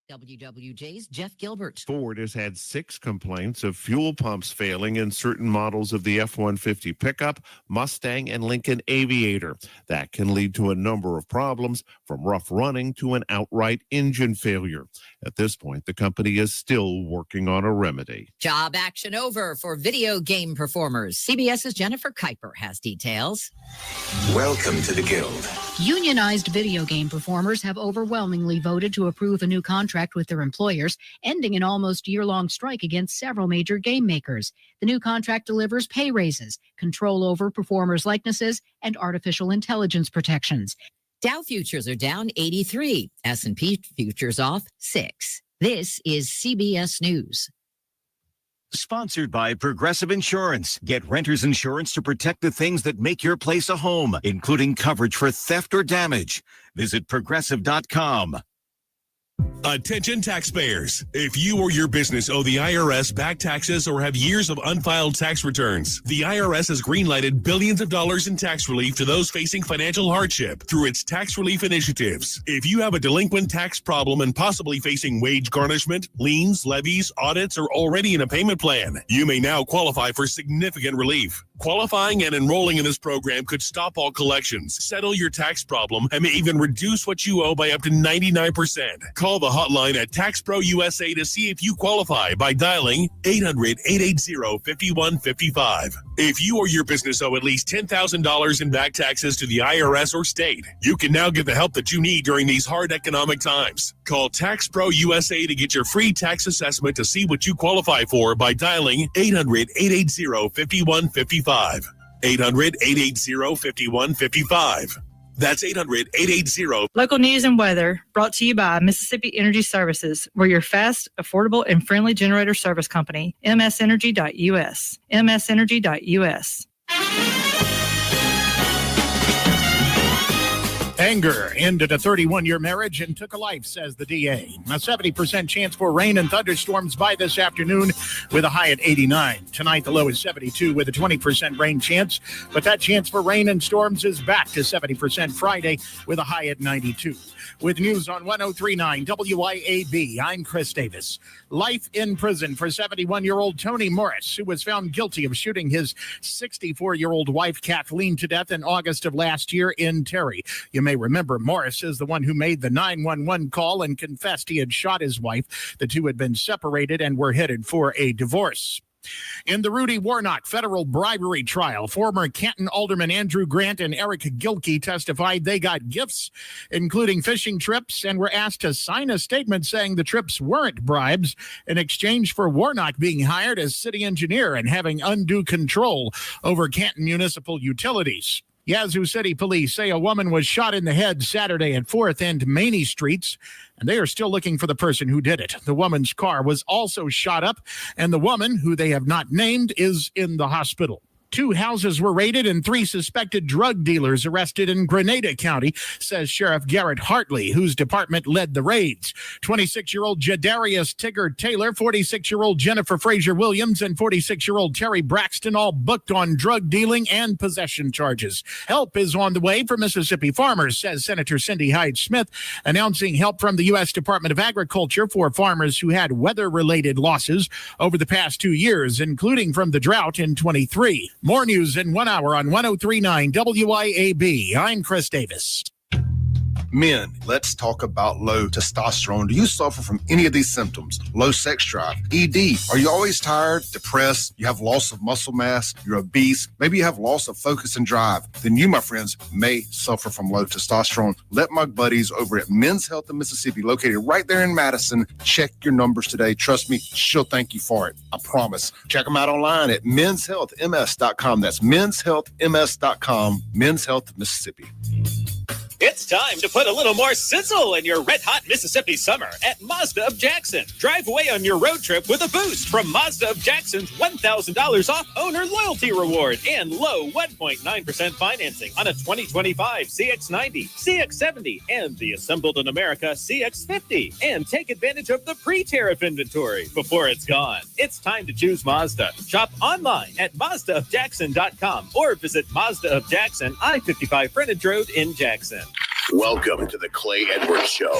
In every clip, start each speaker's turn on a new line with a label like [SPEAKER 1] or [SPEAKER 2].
[SPEAKER 1] WWJ's Jeff Gilbert.
[SPEAKER 2] Ford has had 6 complaints of fuel pumps failing in certain models of the F-150 pickup, Mustang, and Lincoln Aviator. That can lead to a number of problems, from rough running to an outright engine failure. At this point, the company is still working on a remedy.
[SPEAKER 1] Job action over for video game performers. CBS's Jennifer Kuiper has details.
[SPEAKER 3] Welcome to the Guild.
[SPEAKER 4] Unionized video game performers have overwhelmingly voted to approve a new contract with their employers, ending an almost year-long strike against several major game makers. The new contract delivers pay raises, control over performers' likenesses, and artificial intelligence protections.
[SPEAKER 1] Dow futures are down 83. S&P futures off 6. This is CBS News.
[SPEAKER 5] Sponsored by Progressive Insurance. Get renter's insurance to protect the things that make your place a home, including coverage for theft or damage. Visit Progressive.com.
[SPEAKER 6] Attention taxpayers. If you or your business owe the IRS back taxes or have years of unfiled tax returns, the IRS has greenlighted billions of dollars in tax relief to those facing financial hardship through its tax relief initiatives. If you have a delinquent tax problem and possibly facing wage garnishment, liens, levies, audits, or already in a payment plan, you may now qualify for significant relief. Qualifying and enrolling in this program could stop all collections, settle your tax problem, and may even reduce what you owe by up to 99%. Call the hotline at TaxPro USA to see if you qualify by dialing 800-880-5155. If you or your business owe at least $10,000 in back taxes to the IRS or state, you can now get the help that you need during these hard economic times. Call TaxPro USA to get your free tax assessment to see what you qualify for by dialing 800-880-5155. 800-880-5155. That's 800-880.
[SPEAKER 7] Local news and weather brought to you by Mississippi Energy Services. We're your fast, affordable, and friendly generator service company. msenergy.us. msenergy.us.
[SPEAKER 8] Anger ended a 31-year marriage and took a life, says the DA. A 70% chance for rain and thunderstorms by this afternoon with a high at 89. Tonight, the low is 72 with a 20% rain chance, but that chance for rain and storms is back to 70% Friday with a high at 92. With news on 103.9 WIAB, I'm Chris Davis. Life in prison for 71-year-old Tony Morris, who was found guilty of shooting his 64-year-old wife Kathleen to death in August of last year in Terry. You may remember Morris is the one who made the 911 call and confessed he had shot his wife. The two had been separated and were headed for a divorce. In the Rudy Warnock federal bribery trial, former Canton Alderman Andrew Grant and Eric Gilkey testified they got gifts, including fishing trips, and were asked to sign a statement saying the trips weren't bribes in exchange for Warnock being hired as city engineer and having undue control over Canton municipal utilities. Yazoo City police say a woman was shot in the head Saturday at 4th and Maney Streets, and they are still looking for the person who did it. The woman's car was also shot up, and the woman, who they have not named, is in the hospital. 2 houses were raided and 3 suspected drug dealers arrested in Grenada County, says Sheriff Garrett Hartley, whose department led the raids. 26-year-old Jadarius Tigger Taylor, 46-year-old Jennifer Frazier Williams, and 46-year-old Terry Braxton all booked on drug dealing and possession charges. Help is on the way for Mississippi farmers, says Senator Cindy Hyde-Smith, announcing help from the U.S. Department of Agriculture for farmers who had weather-related losses over the past 2 years, including from the drought in 23. More news in 1 hour on 103.9 WIAB. I'm Chris Davis.
[SPEAKER 9] Men, let's talk about low testosterone. Do you suffer from any of these symptoms? Low sex drive, ED. Are you always tired, depressed? You have loss of muscle mass? You're obese? Maybe you have loss of focus and drive? Then you, my friends, may suffer from low testosterone. Let my buddies over at Men's Health in Mississippi, located right there in Madison, check your numbers today. Trust me, she'll thank you for it. I promise. Check them out online at menshealthms.com. That's menshealthms.com. Men's Health Mississippi.
[SPEAKER 10] It's time to put a little more sizzle in your red-hot Mississippi summer at Mazda of Jackson. Drive away on your road trip with a boost from Mazda of Jackson's $1,000 off owner loyalty reward and low 1.9% financing on a 2025 CX-90, CX-70, and the Assembled in America CX-50. And take advantage of the pre-tariff inventory before it's gone. It's time to choose Mazda. Shop online at MazdaofJackson.com or visit Mazda of Jackson, I-55 Frontage Road in Jackson.
[SPEAKER 3] Welcome to the Clay Edwards Show.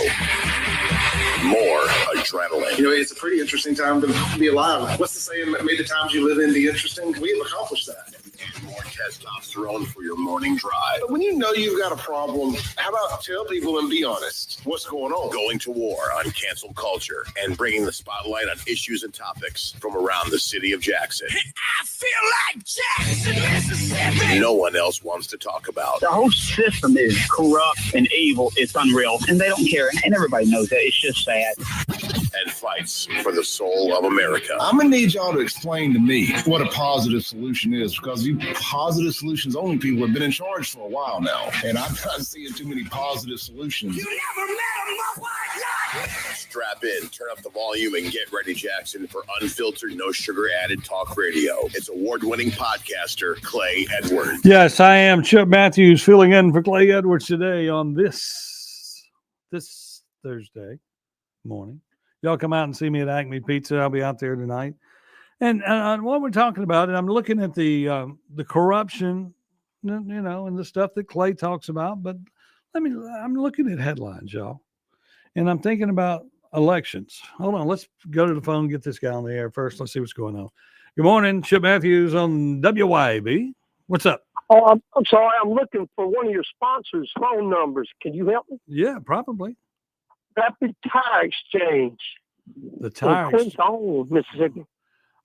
[SPEAKER 3] More adrenaline. You know, it's a pretty interesting time to be alive. What's the saying? May the times you live in be interesting. We have accomplished that. And more testosterone for your morning drive. But when you know you've got a problem, how about tell people and be honest? What's going on? Going to war on cancel culture and bringing the spotlight on issues and topics from around the city of Jackson. I feel like Jackson, Mississippi. No one else wants to talk about.
[SPEAKER 11] The whole system is corrupt and evil. It's unreal, and they don't care. And everybody knows that. It's just sad.
[SPEAKER 3] And fights for the soul of America.
[SPEAKER 9] I'm gonna need y'all to explain to me what a positive solution is, because you positive solutions only people have been in charge for a while now, and I'm not seeing too many positive solutions.
[SPEAKER 3] You never met him, Strap in, turn up the volume, and get ready, Jackson, for unfiltered, no sugar added talk radio. It's award-winning podcaster Clay Edwards.
[SPEAKER 12] Yes, I am Chip Matthews, filling in for Clay Edwards today on this Thursday morning. Y'all come out and see me at Acme Pizza. I'll be out there tonight. And what we're talking about, and I'm looking at the corruption, you know, and the stuff that Clay talks about. But I'm looking at headlines, y'all, and I'm thinking about elections. Hold on, let's go to the phone and get this guy on the air first. Let's see what's going on. Good morning, Chip Matthews on WYAB. What's up?
[SPEAKER 13] Oh, I'm sorry. I'm looking for one of your sponsors' phone numbers. Can you help me?
[SPEAKER 12] Yeah, probably.
[SPEAKER 13] Rapid Tire Exchange.
[SPEAKER 12] The tire
[SPEAKER 13] in Clinton, Mississippi.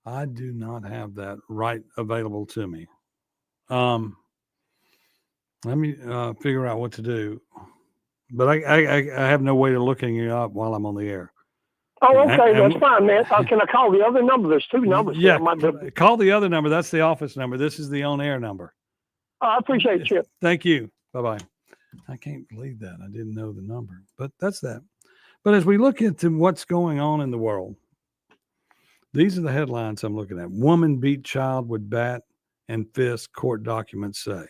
[SPEAKER 12] I do not have that right available to me. Let me figure out what to do. But I have no way of looking it up while I'm on the air.
[SPEAKER 13] Oh, okay. That's fine, man. Can I call the other number? There's two numbers.
[SPEAKER 12] Yeah, call the other number. That's the office number. This is the on-air number.
[SPEAKER 13] I appreciate it, Chip.
[SPEAKER 12] Thank you. Bye-bye. I can't believe that. I didn't know the number. But that's that. But as we look into what's going on in the world, these are the headlines I'm looking at. Woman beat child with bat and fist, court documents say.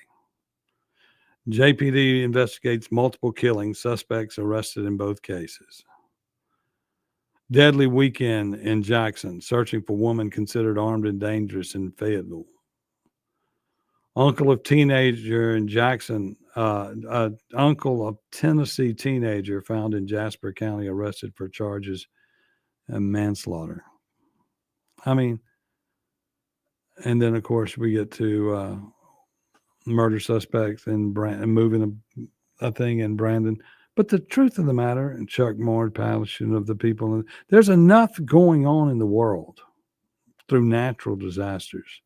[SPEAKER 12] JPD investigates multiple killings, suspects arrested in both cases. Deadly weekend in Jackson, searching for woman considered armed and dangerous in Fayetteville. Uncle of teenager in Jackson, uncle of Tennessee teenager found in Jasper County, arrested for charges and manslaughter. I mean, and then of course we get to murder suspects and moving a thing in Brandon. But the truth of the matter, and Chuck Moore, passion of the people, there's enough going on in the world through natural disasters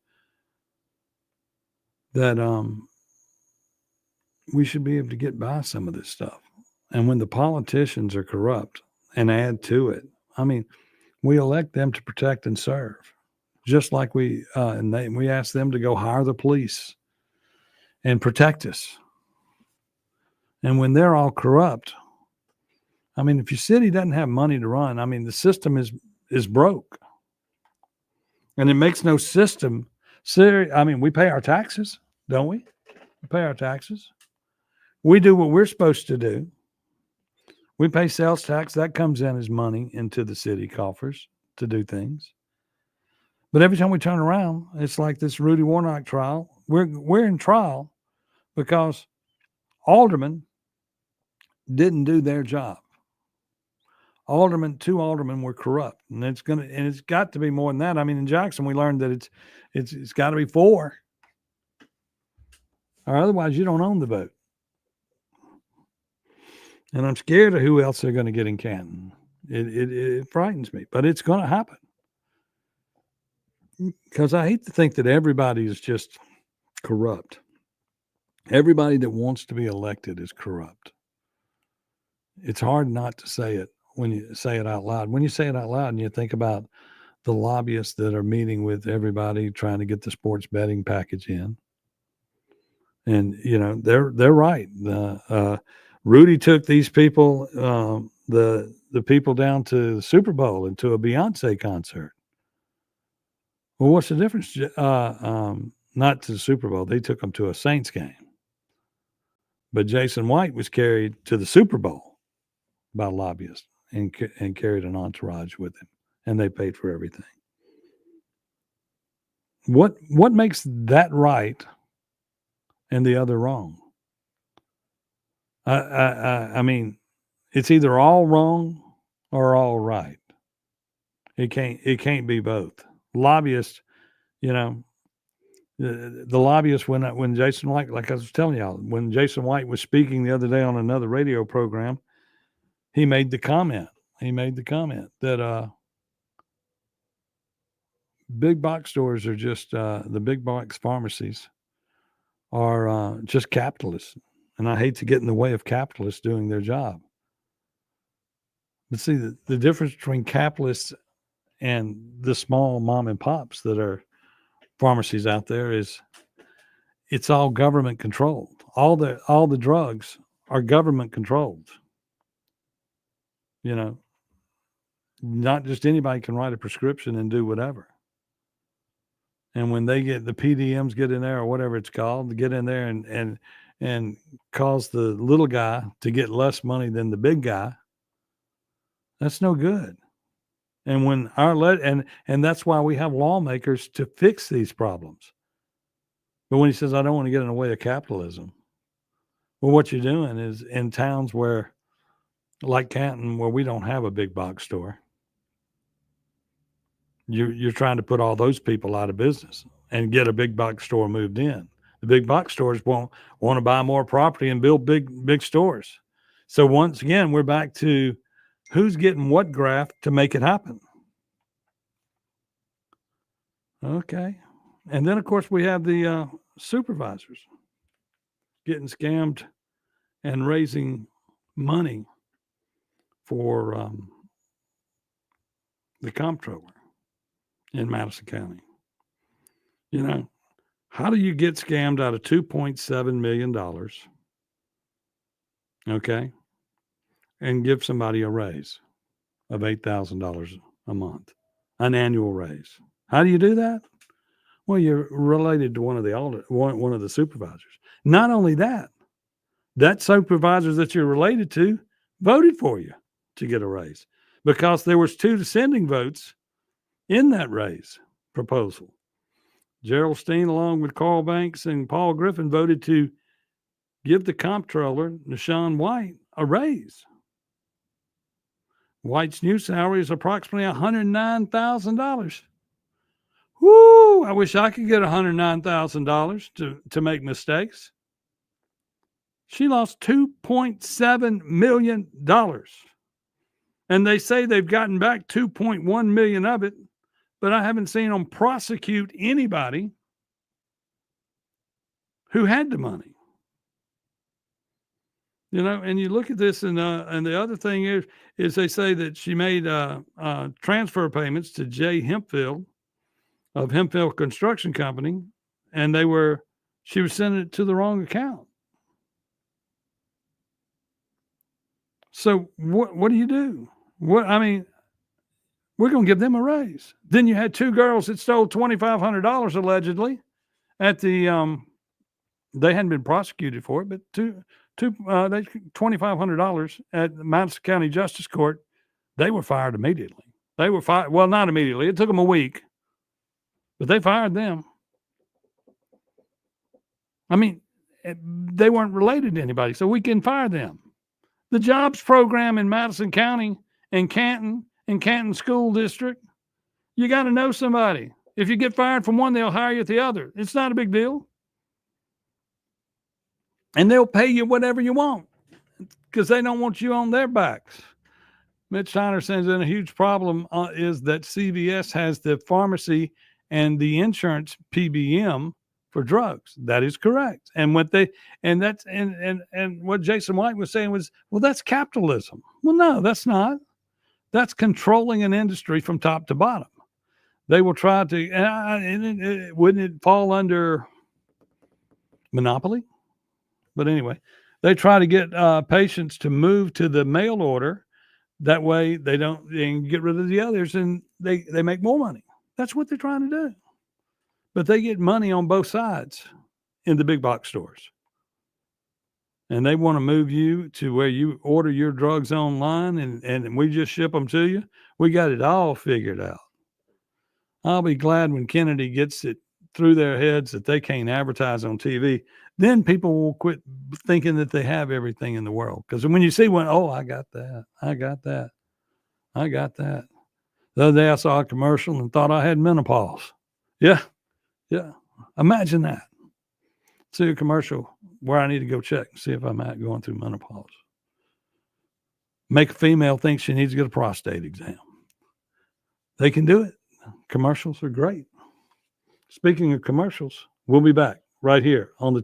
[SPEAKER 12] that we should be able to get by some of this stuff. And when the politicians are corrupt and add to it, I mean, we elect them to protect and serve, just like we ask them to go hire the police and protect us. And when they're all corrupt, I mean, if your city doesn't have money to run, I mean, the system is broke. And it makes no system. I mean, we pay our taxes, don't we? We pay our taxes. We do what we're supposed to do. We pay sales tax. That comes in as money into the city coffers to do things. But every time we turn around, it's like this Rudy Warnock trial. We're in trial because aldermen didn't do their job. Two aldermen were corrupt, and it's got to be more than that. I mean, in Jackson, we learned that it's got to be 4, or otherwise you don't own the vote. And I'm scared of who else they're going to get in Canton. It frightens me, but it's going to happen because I hate to think that everybody is just corrupt. Everybody that wants to be elected is corrupt. It's hard not to say it when you say it out loud. When you say it out loud and you think about the lobbyists that are meeting with everybody trying to get the sports betting package in. And, you know, they're right. Rudy took these people, the people down to the Super Bowl and to a Beyonce concert. Well, what's the difference? Not to the Super Bowl. They took them to a Saints game. But Jason White was carried to the Super Bowl by lobbyists and carried an entourage with him, and they paid for everything. What makes that right and the other wrong? I mean, it's either all wrong or all right. It can't be both. Lobbyists, you know, the lobbyists, when Jason White, like I was telling y'all, when Jason White was speaking the other day on another radio program, he made the comment that big box stores are just the big box pharmacies are just capitalists. And I hate to get in the way of capitalists doing their job. But see, the difference between capitalists and the small mom and pops that are pharmacies out there is it's all government controlled. All the drugs are government controlled. You know, not just anybody can write a prescription and do whatever. And when they get the PDMs get in there or whatever it's called, to get in there and cause the little guy to get less money than the big guy, that's no good. And when and that's why we have lawmakers to fix these problems. But when he says, I don't want to get in the way of capitalism, well, what you're doing is in towns where, like Canton, where we don't have a big box store, you're trying to put all those people out of business and get a big box store moved in. The big box stores want to buy more property and build big stores. So once again, we're back to who's getting what graft to make it happen. Okay. And then, of course, we have the supervisors getting scammed and raising money for the comptroller in Madison County. You know, how do you get scammed out of $2.7 million? Okay. And give somebody a raise of $8,000 a month, an annual raise. How do you do that? Well, you're related to one of the supervisors. Not only that supervisors that you're related to voted for you to get a raise because there was 2 dissenting votes in that raise proposal. Gerald Steen, along with Carl Banks and Paul Griffin, voted to give the comptroller, Nashawn White, a raise. White's new salary is approximately $109,000. Woo! I wish I could get $109,000 to make mistakes. She lost $2.7 million. And they say they've gotten back $2.1 million of it, but I haven't seen them prosecute anybody who had the money. You know, and you look at this, and the other thing is they say that she made transfer payments to Jay Hempfield of Hempfield Construction Company, and she was sending it to the wrong account. So what do you do? We're going to give them a raise. Then you had 2 girls that stole $2,500 allegedly at the they hadn't been prosecuted for it, but $2,500 at the Madison County Justice Court. They were fired immediately. They were fired. Well, not immediately. It took them a week, but they fired them. I mean, they weren't related to anybody, so we can fire them. The jobs program in Madison County and Canton School District, you got to know somebody. If you get fired from one, they'll hire you at the other. It's not a big deal. And they'll pay you whatever you want because they don't want you on their backs. Mitch Steiner says that a huge problem is that CVS has the pharmacy and the insurance PBM for drugs. That is correct. And what Jason White was saying was, well, that's capitalism. Well, no, that's not. That's controlling an industry from top to bottom. They will try to, wouldn't it fall under monopoly? But anyway, they try to get patients to move to the mail order. That way they get rid of the others and they make more money. That's what they're trying to do. But they get money on both sides in the big box stores. And they want to move you to where you order your drugs online and we just ship them to you. We got it all figured out. I'll be glad when Kennedy gets it through their heads that they can't advertise on TV. Then people will quit thinking that they have everything in the world. Because when you see one, oh, I got that. The other day I saw a commercial and thought I had menopause. Yeah. Imagine that. See a commercial where I need to go check and see if I'm going through menopause. Make a female think she needs to get a prostate exam. They can do it. Commercials are great. Speaking of commercials, we'll be back right here on the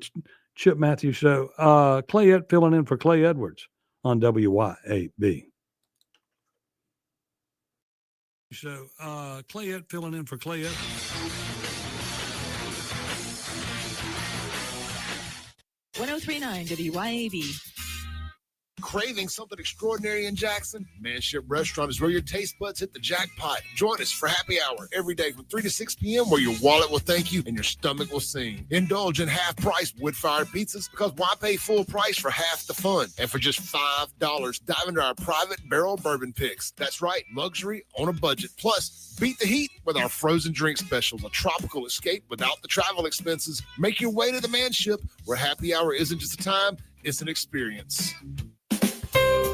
[SPEAKER 12] Chip Matthews Show. Clay filling in for Clay Edwards on WYAB. So Clay filling in for Clay Edwards.
[SPEAKER 14] .1039 WYAB.
[SPEAKER 9] Craving something extraordinary in Jackson? Manship Restaurant is where your taste buds hit the jackpot. Join us for happy hour every day from 3 to 6 p.m. where your wallet will thank you and your stomach will sing. Indulge in half-price wood-fired pizzas because why pay full price for half the fun? And for just $5, dive into our private barrel bourbon picks. That's right, luxury on a budget. Plus, beat the heat with our frozen drink specials, a tropical escape without the travel expenses. Make your way to the Manship where happy hour isn't just a time, it's an experience.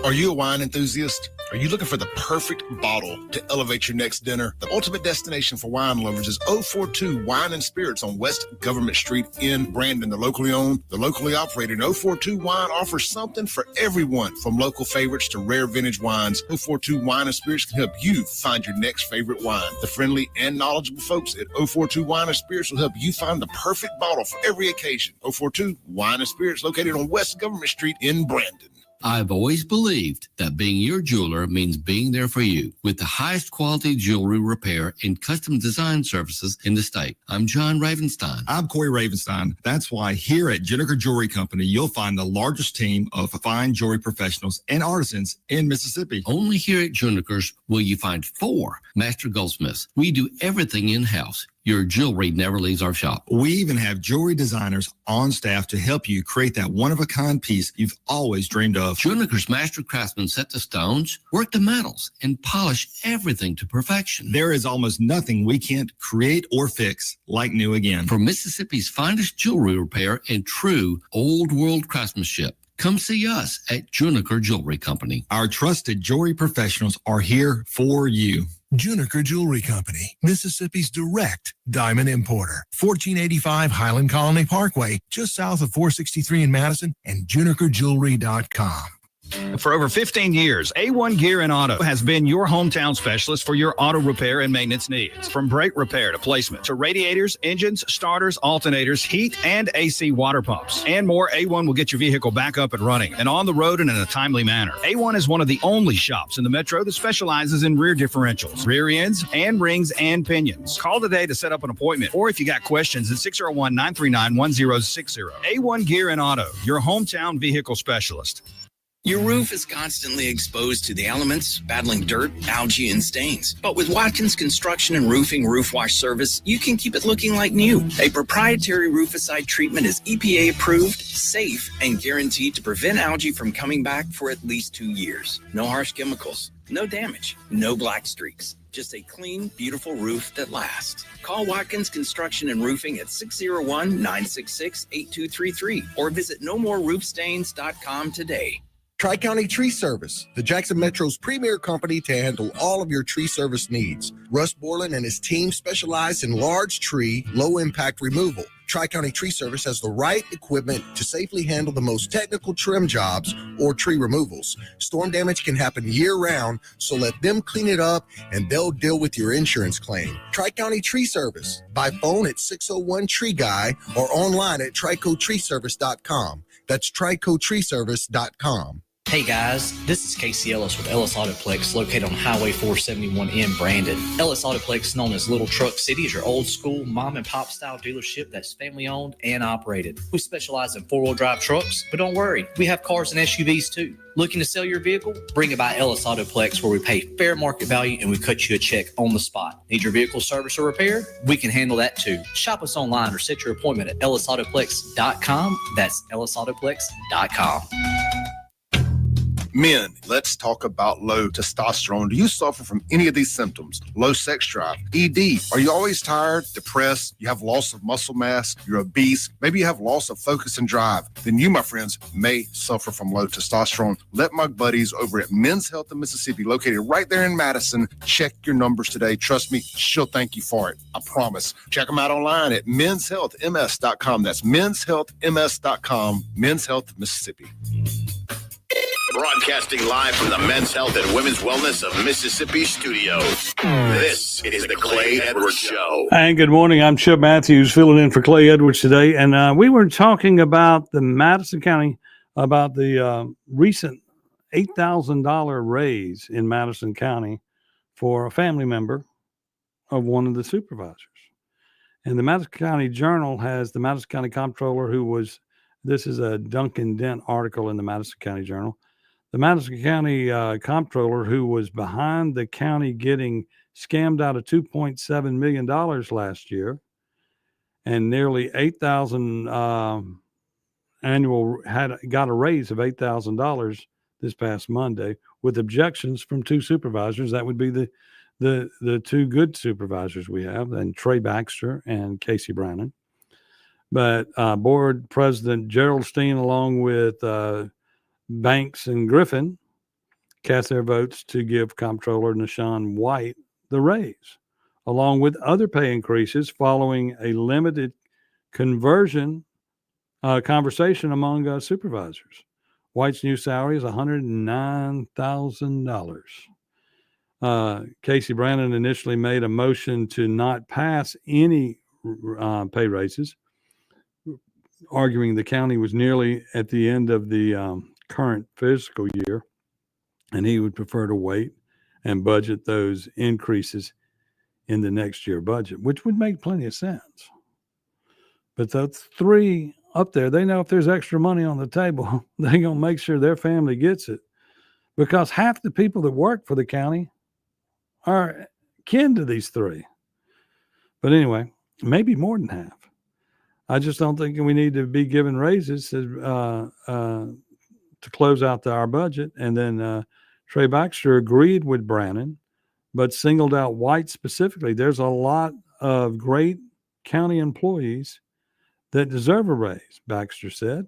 [SPEAKER 9] Are you a wine enthusiast? Are you looking for the perfect bottle to elevate your next dinner? The ultimate destination for wine lovers is 042 Wine and Spirits on West Government Street in Brandon. They're locally owned, they're locally operated. 042 Wine offers something for everyone, from local favorites to rare vintage wines. 042 Wine and Spirits can help you find your next favorite wine. The friendly and knowledgeable folks at 042 Wine and Spirits will help you find the perfect bottle for every occasion. 042 Wine and Spirits, located on West Government Street in Brandon.
[SPEAKER 15] I've always believed that being your jeweler means being there for you with the highest quality jewelry repair and custom design services in the state. I'm John Ravenstein.
[SPEAKER 16] I'm Corey Ravenstein. That's why here at Juniker Jewelry Company, you'll find the largest team of fine jewelry professionals and artisans in Mississippi.
[SPEAKER 15] Only here at Juniker's will you find 4 master goldsmiths. We do everything in-house. Your jewelry never leaves our shop.
[SPEAKER 16] We even have jewelry designers on staff to help you create that one-of-a-kind piece you've always dreamed of.
[SPEAKER 15] Juniker's master craftsmen set the stones, work the metals, and polish everything to perfection.
[SPEAKER 16] There is almost nothing we can't create or fix like new again.
[SPEAKER 15] For Mississippi's finest jewelry repair and true old-world craftsmanship, come see us at Juniker Jewelry Company.
[SPEAKER 16] Our trusted jewelry professionals are here for you.
[SPEAKER 17] Juniker Jewelry Company, Mississippi's direct diamond importer. 1485 Highland Colony Parkway, just south of 463 in Madison, and junikerjewelry.com.
[SPEAKER 18] For over 15 years, A1 Gear and Auto has been your hometown specialist for your auto repair and maintenance needs. From brake repair to placement, to radiators, engines, starters, alternators, heat, and AC water pumps, and more, A1 will get your vehicle back up and running and on the road and in a timely manner. A1 is one of the only shops in the metro that specializes in rear differentials, rear ends, and rings and pinions. Call today to set up an appointment, or if you got questions, at 601-939-1060. A1 Gear and Auto, your hometown vehicle specialist.
[SPEAKER 19] Your roof is constantly exposed to the elements, battling dirt, algae, and stains. But with Watkins Construction and Roofing Roof Wash Service, you can keep it looking like new. A proprietary rooficide treatment is EPA approved, safe, and guaranteed to prevent algae from coming back for at least 2 years. No harsh chemicals, no damage, no black streaks. Just a clean, beautiful roof that lasts. Call Watkins Construction and Roofing at 601-966-8233 or visit nomoreroofstains.com today.
[SPEAKER 20] Tri-County Tree Service, the Jackson Metro's premier company to handle all of your tree service needs. Russ Borland and his team specialize in large tree, low-impact removal. Tri-County Tree Service has the right equipment to safely handle the most technical trim jobs or tree removals. Storm damage can happen year-round, so let them clean it up and they'll deal with your insurance claim. Tri-County Tree Service, by phone at 601-TREE-GUY or online at tricotreeservice.com. That's tricotreeservice.com.
[SPEAKER 21] Hey guys, this is Casey Ellis with Ellis Autoplex, located on Highway 471 in Brandon. Ellis Autoplex, known as Little Truck City, is your old school mom and pop style dealership that's family owned and operated. We specialize in 4-wheel drive trucks, but don't worry, we have cars and SUVs too. Looking to sell your vehicle? Bring it by Ellis Autoplex, where we pay fair market value and we cut you a check on the spot. Need your vehicle service or repair? We can handle that too. Shop us online or set your appointment at ellisautoplex.com. That's ellisautoplex.com.
[SPEAKER 9] Men, let's talk about low testosterone. Do you suffer from any of these symptoms? Low sex drive, ED. Are you always tired, depressed? You have loss of muscle mass? You're obese? Maybe you have loss of focus and drive? Then you, my friends, may suffer from low testosterone. Let my buddies over at Men's Health in Mississippi, located right there in Madison, check your numbers today. Trust me, she'll thank you for it. I promise. Check them out online at menshealthms.com. That's menshealthms.com. Men's Health Mississippi.
[SPEAKER 2] Broadcasting live from the Men's Health and Women's Wellness of Mississippi studio. This is the Clay Edwards Show.
[SPEAKER 12] And good morning. I'm Chip Matthews, filling in for Clay Edwards today. And we were talking about the Madison County, about the recent $8,000 raise in Madison County for a family member of one of the supervisors. And the Madison County Journal has the Madison County Comptroller this is a Duncan Dent article in the Madison County Journal. The Madison County Comptroller, who was behind the county getting scammed out of $2.7 million last year and nearly 8,000 got a raise of $8,000 this past Monday with objections from two supervisors. That would be the two good supervisors we have, and Trey Baxter and Casey Brannon. But board president Gerald Steen, along with Banks and Griffin, cast their votes to give Comptroller Nashawn White the raise, along with other pay increases following a limited conversation among supervisors. White's new salary is $109,000. Casey Brannon initially made a motion to not pass any pay raises, arguing the county was nearly at the end of the current fiscal year, and he would prefer to wait and budget those increases in the next year budget, which would make plenty of sense. But those three up there, they know if there's extra money on the table, they're going to make sure their family gets it, because half the people that work for the county are kin to these three. But anyway, maybe more than half. I just don't think we need to be given raises to close out our budget. And then Trey Baxter agreed with Brannon, but singled out White specifically. There's a lot of great county employees that deserve a raise, Baxter said.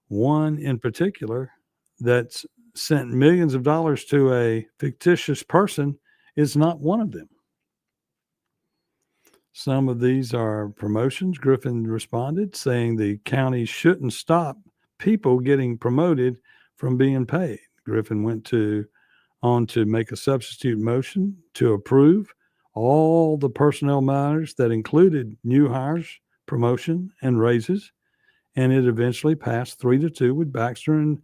[SPEAKER 12] One in particular that's sent millions of dollars to a fictitious person is not one of them. Some of these are promotions. Griffin responded, saying the county shouldn't stop people getting promoted from being paid. Griffin went on to make a substitute motion to approve all the personnel matters that included new hires, promotion, and raises, and it eventually passed 3-2 with Baxter and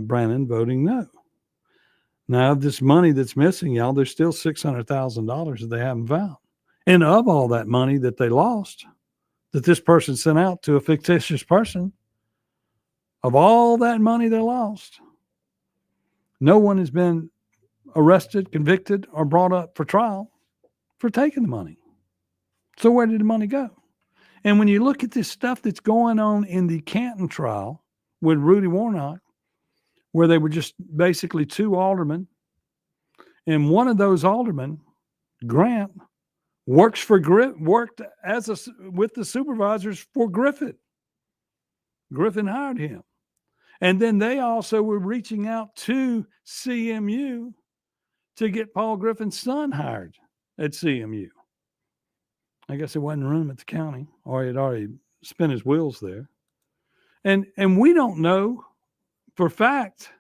[SPEAKER 12] Brannon voting no. Now, this money that's missing, y'all, there's still $600,000 that they haven't found. And of all that money that they lost, that this person sent out to a fictitious person, of all that money they lost, no one has been arrested, convicted, or brought up for trial for taking the money. So where did the money go? And when you look at this stuff that's going on in the Canton trial with Rudy Warnock, where they were just basically two aldermen, and one of those aldermen, Grant, worked with the supervisors for Griffin. Griffin hired him. And then they also were reaching out to CMU to get Paul Griffin's son hired at CMU. I guess there wasn't room at the county, or he had already spent his wheels there. And we don't know for fact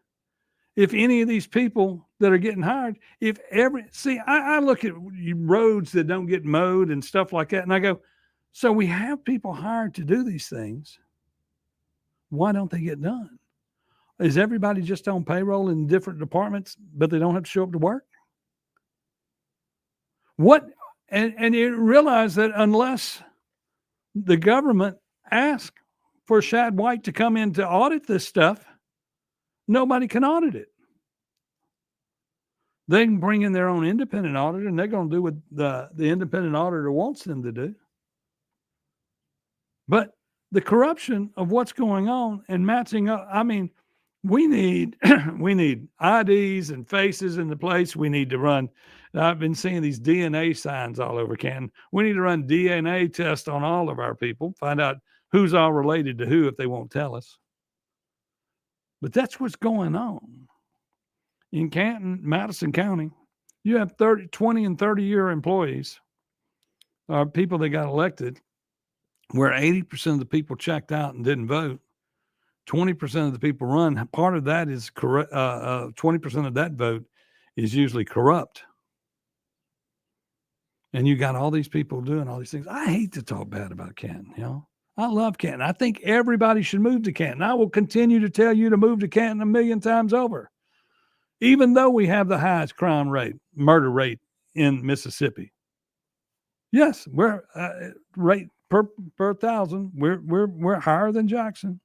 [SPEAKER 12] if any of these people that are getting hired, I look at roads that don't get mowed and stuff like that, and I go, so we have people hired to do these things. Why don't they get done? Is everybody just on payroll in different departments, but they don't have to show up to work? And you realize that unless the government asks for Shad White to come in to audit this stuff, nobody can audit it. They can bring in their own independent auditor, and they're going to do what the independent auditor wants them to do. But the corruption of what's going on and matching up, We need we need IDs and faces in the place. We need to run. I've been seeing these DNA signs all over Canton. We need to run DNA tests on all of our people, find out who's all related to who if they won't tell us. But that's what's going on. In Canton, Madison County, you have 20 and 30-year employees, or people that got elected, where 80% of the people checked out and didn't vote. 20% of the people run. Part of that is corrupt. 20% of that vote is usually corrupt. And you got all these people doing all these things. I hate to talk bad about Canton, you know. I love Canton. I think everybody should move to Canton. I will continue to tell you to move to Canton a million times over. Even though we have the highest crime rate, murder rate in Mississippi. Yes, we're rate per 1,000. We're higher than Jackson.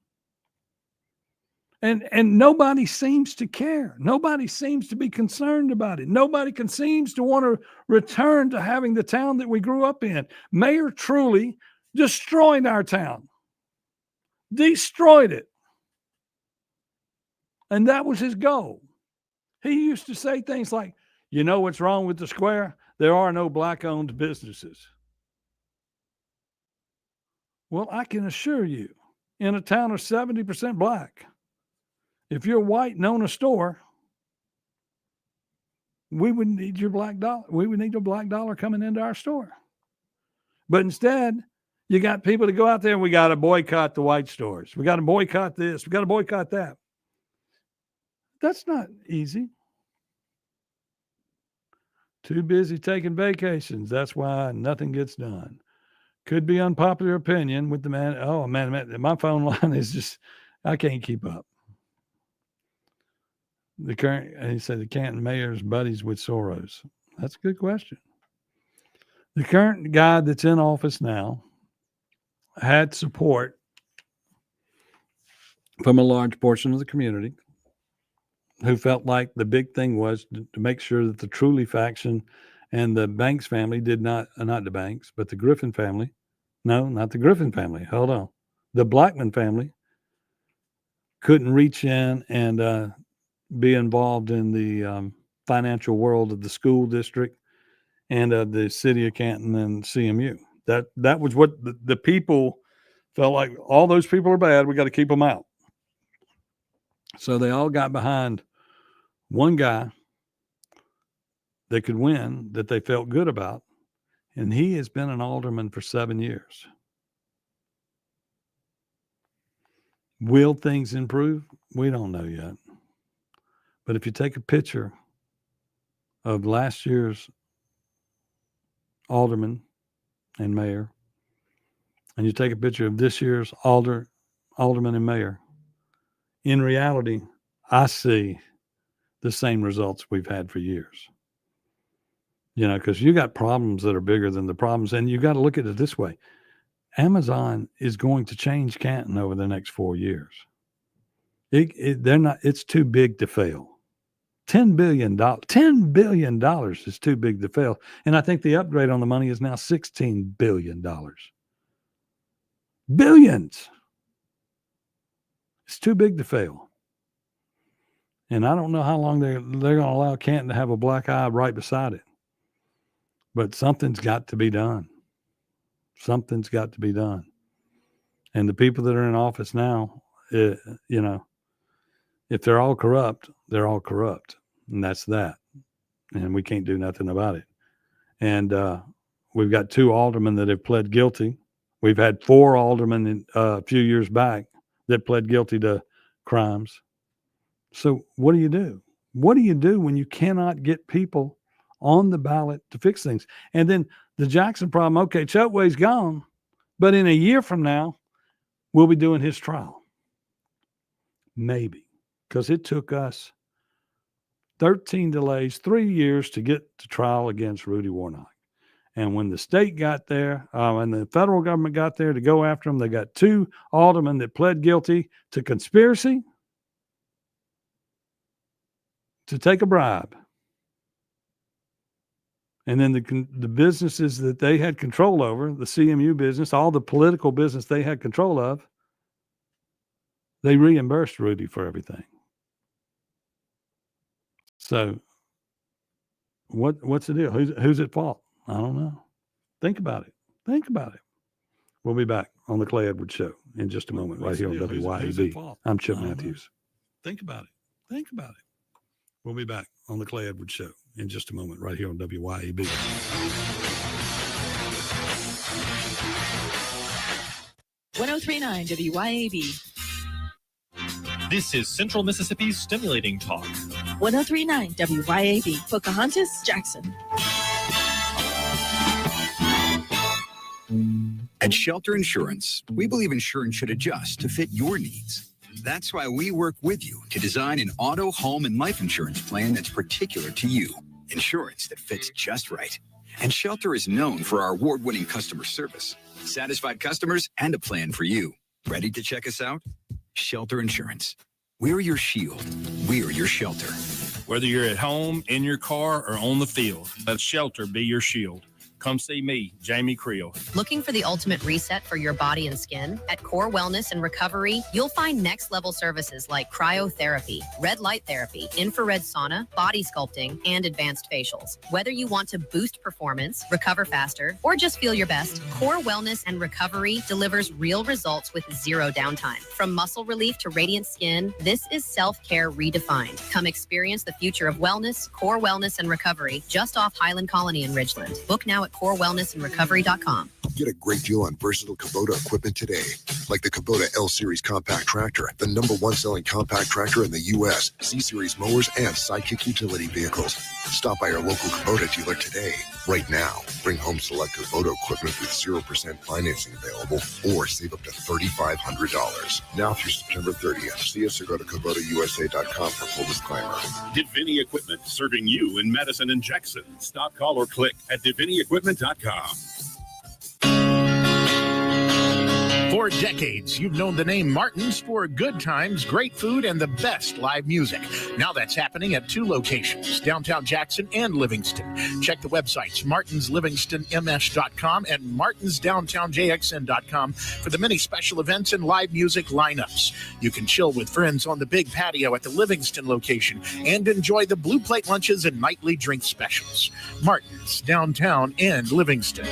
[SPEAKER 12] And nobody seems to care. Nobody seems to be concerned about it. Nobody seems to want to return to having the town that we grew up in. Mayor Truly destroyed our town. Destroyed it. And that was his goal. He used to say things like, you know what's wrong with the square? There are no black-owned businesses. Well, I can assure you, in a town of 70% black, if you're white and own a store, we would need your black dollar. We would need your black dollar coming into our store. But instead, you got people to go out there and we got to boycott the white stores. We got to boycott this. We got to boycott that. That's not easy. Too busy taking vacations. That's why nothing gets done. Could be unpopular opinion with the man. Oh, man, my phone line is just, I can't keep up. He said the Canton mayor's buddies with Soros. That's a good question. The current guy that's in office now had support from a large portion of the community who felt like the big thing was to make sure that the Truly faction and the Banks family did not the Banks, but the Griffin family. No, not the Griffin family. Hold on. The Blackman family couldn't reach in and be involved in the financial world of the school district and of the city of Canton and CMU. That was what the people felt like. All those people are bad. We got to keep them out. So they all got behind one guy that could win, that they felt good about, and he has been an alderman for 7 years. Will things improve? We don't know yet. But if you take a picture of last year's alderman and mayor, and you take a picture of this year's alderman and mayor, in reality, I see the same results we've had for years. You know, because you got problems that are bigger than the problems, and you got to look at it this way. Amazon is going to change Canton over the next 4 years. It's too big to fail. $10 billion is too big to fail. And I think the upgrade on the money is now $16 billion. Billions. It's too big to fail. And I don't know how long they're going to allow Canton to have a black eye right beside it. But something's got to be done. Something's got to be done. And the people that are in office now, you know, if they're all corrupt, they're all corrupt. And that's that. And we can't do nothing about it. And we've got 2 aldermen that have pled guilty. We've had 4 aldermen a few years back that pled guilty to crimes. So what do you do? What do you do when you cannot get people on the ballot to fix things? And then the Jackson problem, okay, Chokeway's gone, but in a year from now, we'll be doing his trial. Maybe. Because it took us 13 delays, 3 years to get to trial against Rudy Warnock. And when the state got there, and the federal government got there to go after him, they got 2 aldermen that pled guilty to conspiracy to take a bribe. And then the businesses that they had control over, the CMU business, all the political business they had control of, they reimbursed Rudy for everything. So what's the deal? Who's at fault? I don't know. Think about it. We'll be back on the Clay Edwards Show in just a moment, right here on WYAB. I'm Chip Matthews. Think about it. We'll be back on the Clay Edwards Show in just a moment, right here on WYAB.
[SPEAKER 14] 1039 WYAB.
[SPEAKER 10] This is Central Mississippi's Stimulating Talk.
[SPEAKER 14] 1039 WYAB. Pocahontas, Jackson.
[SPEAKER 4] At Shelter Insurance, we believe insurance should adjust to fit your needs. That's why we work with you to design an auto, home, and life insurance plan that's particular to you. Insurance that fits just right. And Shelter is known for our award-winning customer service, satisfied customers, and a plan for you. Ready to check us out? Shelter Insurance. We're your shield. We're your shelter.
[SPEAKER 22] Whether you're at home, in your car, or on the field, let Shelter be your shield. Come see me, Jamie Creel.
[SPEAKER 23] Looking for the ultimate reset for your body and skin? At Core Wellness and Recovery, you'll find next level services like cryotherapy, red light therapy, infrared sauna, body sculpting, and advanced facials. Whether you want to boost performance, recover faster, or just feel your best, Core Wellness and Recovery delivers real results with zero downtime. From muscle relief to radiant skin, this is self-care redefined. Come experience the future of wellness, Core Wellness and Recovery, just off Highland Colony in Ridgeland. Book now at CoreWellnessandRecovery.com.
[SPEAKER 24] Get a great deal on versatile Kubota equipment today, like the Kubota L-Series compact tractor, the #1 selling compact tractor in the U.S., C-Series mowers, and Sidekick utility vehicles. Stop by your local Kubota dealer today. Right now, bring home select Kubota equipment with 0% financing available, or save up to $3,500. Now through September 30th. See us or go to KubotaUSA.com for full disclaimer.
[SPEAKER 25] Divini Equipment, serving you in Madison and Jackson. Stop, call, or click at DiviniEquipment.com.
[SPEAKER 8] For decades, you've known the name Martin's for good times, great food, and the best live music. Now that's happening at 2 locations, downtown Jackson and Livingston. Check the websites, martinslivingstonms.com and martinsdowntownjxn.com for the many special events and live music lineups. You can chill with friends on the big patio at the Livingston location and enjoy the Blue Plate lunches and nightly drink specials. Martin's, downtown and Livingston.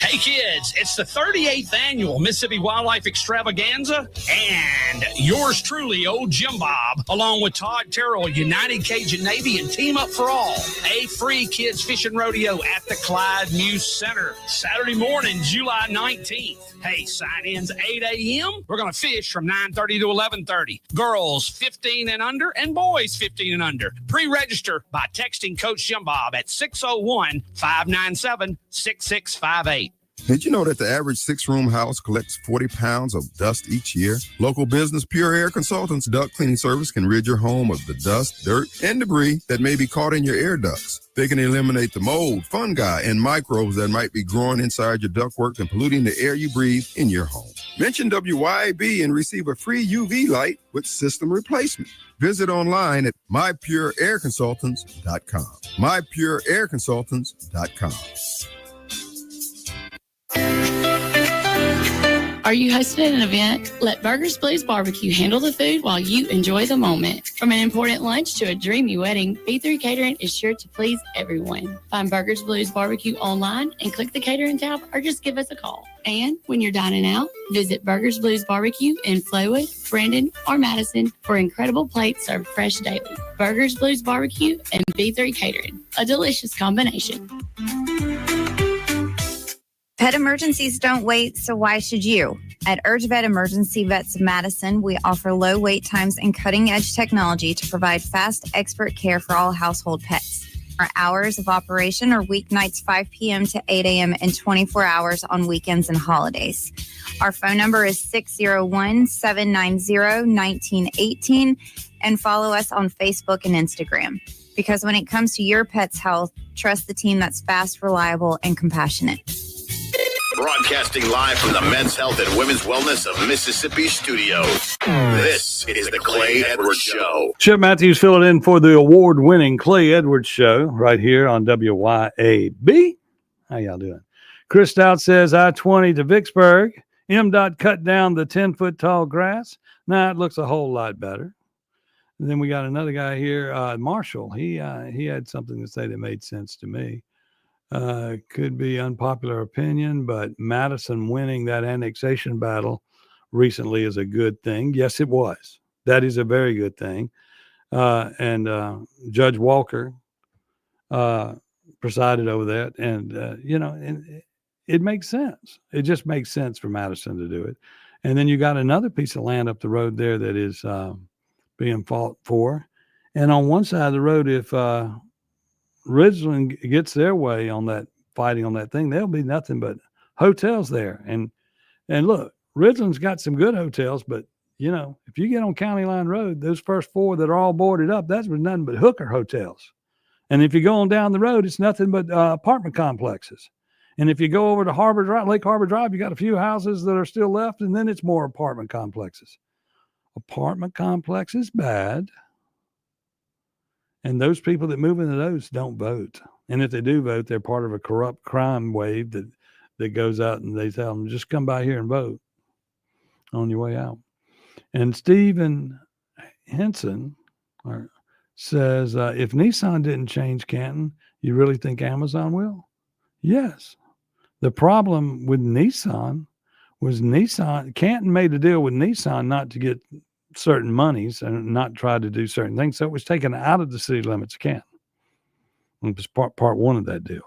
[SPEAKER 26] Hey kids, it's the 38th annual Mississippi Wildlife Extravaganza, and yours truly, old Jim Bob, along with Todd Terrell, United Cajun Navy, and Team Up for All, a free kids fishing rodeo at the Clyde Muse Center, Saturday morning, July 19th. Hey, sign-ins 8 a.m. We're going to fish from 9:30 to 11:30. Girls 15 and under and boys 15 and under. Pre-register by texting Coach Jim Bob at 601-597-6658.
[SPEAKER 27] Did you know that the average 6-room house collects 40 pounds of dust each year? Local business Pure Air Consultants duct cleaning service can rid your home of the dust, dirt, and debris that may be caught in your air ducts. They can eliminate the mold, fungi, and microbes that might be growing inside your ductwork and polluting the air you breathe in your home. Mention WYAB and receive a free UV light with system replacement. Visit online at mypureairconsultants.com. mypureairconsultants.com.
[SPEAKER 28] Are you hosting an event? Let Burgers Blues Barbecue handle the food while you enjoy the moment. From an important lunch to a dreamy wedding, B3 Catering is sure to please everyone. Find Burgers Blues Barbecue online and click the catering tab or just give us a call. And when you're dining out, visit Burgers Blues Barbecue in Flowood, Brandon, or Madison for incredible plates served fresh daily. Burgers Blues Barbecue and B3 Catering, a delicious combination.
[SPEAKER 29] Pet emergencies don't wait, so why should you? At UrgeVet Emergency Vets of Madison, we offer low wait times and cutting-edge technology to provide fast, expert care for all household pets. Our hours of operation are weeknights 5 p.m. to 8 a.m. and 24 hours on weekends and holidays. Our phone number is 601-790-1918 and follow us on Facebook and Instagram. Because when it comes to your pet's health, trust the team that's fast, reliable, and compassionate.
[SPEAKER 2] Broadcasting live from the Men's Health and Women's Wellness of Mississippi studios. This is the Clay Edwards Show.
[SPEAKER 12] Chip Matthews filling in for the award-winning Clay Edwards Show right here on WYAB. How y'all doing? Chris Stout says I-20 to Vicksburg. MDOT cut down the 10-foot tall grass. Now it looks a whole lot better. And then we got another guy here, Marshall. He had something to say that made sense to me. Could be unpopular opinion, but Madison winning that annexation battle recently is a good thing. Yes, it was. That is a very good thing. And Judge Walker presided over that. And, and it makes sense. It just makes sense for Madison to do it. And then you got another piece of land up the road there that is being fought for. And on one side of the road, if Ridgeland gets their way on that fighting on that thing, there'll be nothing but hotels there. And look, Ridgeland's got some good hotels, but if you get on County Line Road, those first 4 that are all boarded up, that's nothing but hooker hotels. And if you go on down the road, it's nothing but apartment complexes. And if you go over to Harbor Drive, Lake Harbor Drive, you got a few houses that are still left, and then it's more apartment complexes. Apartment complex is bad. And those people that move into those don't vote. And if they do vote, they're part of a corrupt crime wave that goes out and they tell them, just come by here and vote on your way out. And Stephen Henson says, if Nissan didn't change Canton, you really think Amazon will? Yes. The problem with Nissan was Canton made a deal with Nissan not to get certain monies and not try to do certain things. So it was taken out of the city limits of Canton. It was part one of that deal.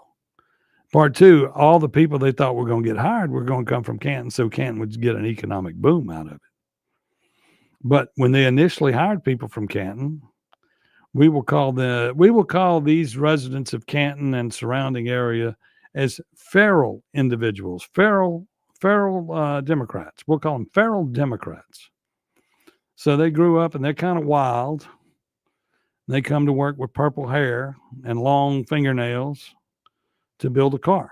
[SPEAKER 12] Part two, all the people they thought were going to get hired were going to come from Canton, so Canton would get an economic boom out of it. But when they initially hired people from Canton, we will call these residents of Canton and surrounding area as feral individuals, feral Democrats. We'll call them feral Democrats. So they grew up and they're kind of wild. They come to work with purple hair and long fingernails to build a car.